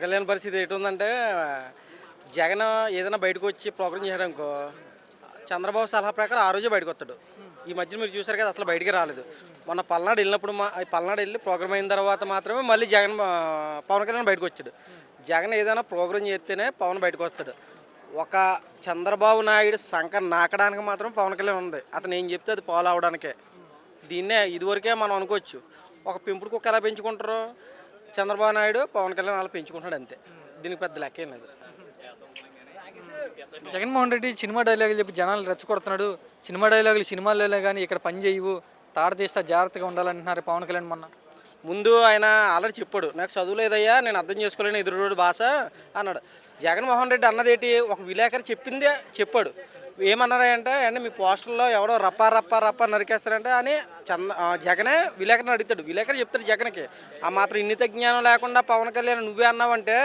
కళ్యాణ్ పరిస్థితి ఎటుందంటే జగన్ ఏదైనా బయటకు వచ్చి ప్రోగ్రామ్ చేయడానికో చంద్రబాబు సలహా ప్రకారం ఆ రోజే బయటకు వస్తాడు. ఈ మధ్య మీరు చూసారు కదా, అసలు బయటికి రాలేదు. మొన్న పల్నాడు వెళ్ళినప్పుడు పల్నాడు వెళ్ళి ప్రోగ్రామ్ అయిన తర్వాత మాత్రమే మళ్ళీ పవన్ కళ్యాణ్ బయటకు వచ్చాడు. జగన్ ఏదైనా ప్రోగ్రామ్ చేస్తేనే పవన్ బయటకు వస్తాడు. ఒక చంద్రబాబు నాయుడు సంఖ నాకడానికి మాత్రం పవన్ కళ్యాణ్ ఉంది. అతను ఏం చెప్తే అది ఫాలో అవడానికే. దీన్నే ఇదివరకే మనం అనుకోవచ్చు. ఒక పెంపుడు కుక్క ఎలా పెంచుకుంటారో చంద్రబాబు నాయుడు పవన్ కళ్యాణ్ అలా పెంచుకుంటాడు అంతే. దీనికి పెద్ద లెక్క ఏం లేదు. జగన్మోహన్ రెడ్డి సినిమా డైలాగులు చెప్పి జనాలు రెచ్చగొడుతున్నాడు. సినిమా డైలాగులు సినిమాలలో కానీ ఇక్కడ పని చేయవు, తాట తీస్తా జాగ్రత్తగా ఉండాలంటున్నారు పవన్ కళ్యాణ్. మొన్న ముందు ఆయన ఆల్రెడీ చెప్పాడు, నాకు చదువు లేదయ్యా, నేను అర్థం చేసుకోలేను ఎదురుడు భాష అన్నాడు. జగన్మోహన్ రెడ్డి అన్నదేటి ఒక విలేకరి చెప్పిందే చెప్పాడు. ఏమన్నారంటే అండి మీ పోస్టర్లో ఎవడో రప్పా రప్పా రప్పా నరికేస్తారంటే అని జగనే విలేకరిని అడుగుతాడు. విలేకరి చెప్తాడు జగన్కి. ఆ మాత్రం ఇన్నిత జ్ఞానం లేకుండా పవన్ కళ్యాణ్ నువ్వే అన్నావంటే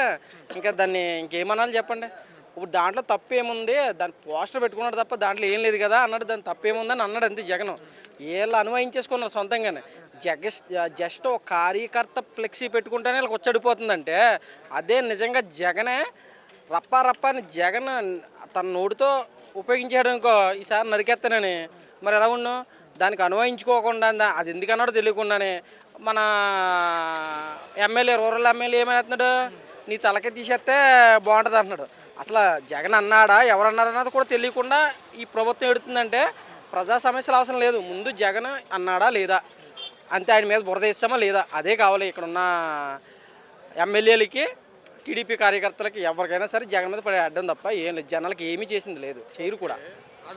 ఇంకా దాన్ని ఇంకేమనాలి చెప్పండి. ఇప్పుడు దాంట్లో తప్పు ఏముంది, దాని పోస్టర్ పెట్టుకున్నాడు తప్ప దాంట్లో ఏం లేదు కదా అన్నాడు. దాని తప్పు ఏముందని అన్నాడు అంతే జగన్. వీళ్ళు అన్వయించేసుకున్నారు సొంతంగానే. జస్ట్ ఒక కార్యకర్త ఫ్లెక్సీ పెట్టుకుంటేనే వీళ్ళకి వచ్చడిపోతుందంటే అదే నిజంగా జగనే రప్పా రప్ప అని జగన్ తన నోటితో ఉపయోగించాడు అనుకో, ఈసారి నరికేస్తానని మరి ఎలా ఉండు. దానికి అన్వయించుకోకుండా అది ఎందుకన్నాడో తెలియకుండానే మన ఎమ్మెల్యే రూరల్ ఎమ్మెల్యే ఏమైతున్నాడు, నీ తలకే తీసేస్తే బాగుంటుంది అంటున్నాడు. అసలు జగన్ అన్నాడా ఎవరన్నారన్నది కూడా తెలియకుండా ఈ ప్రభుత్వం ఎడుతుందంటే ప్రజా సమస్యలు అవసరం లేదు. ముందు జగన్ అన్నాడా లేదా అంతే, ఆయన మీద బురద వేస్తామా లేదా అదే కావాలి. ఇక్కడ ఉన్న ఎమ్మెల్యేలకి టీడీపీ కార్యకర్తలకి ఎవరికైనా సరే జగన్ మీద పడే అడ్డం తప్ప ఏం లేదు. జనాలకి ఏమీ చేసింది లేదు, చేయరు కూడా.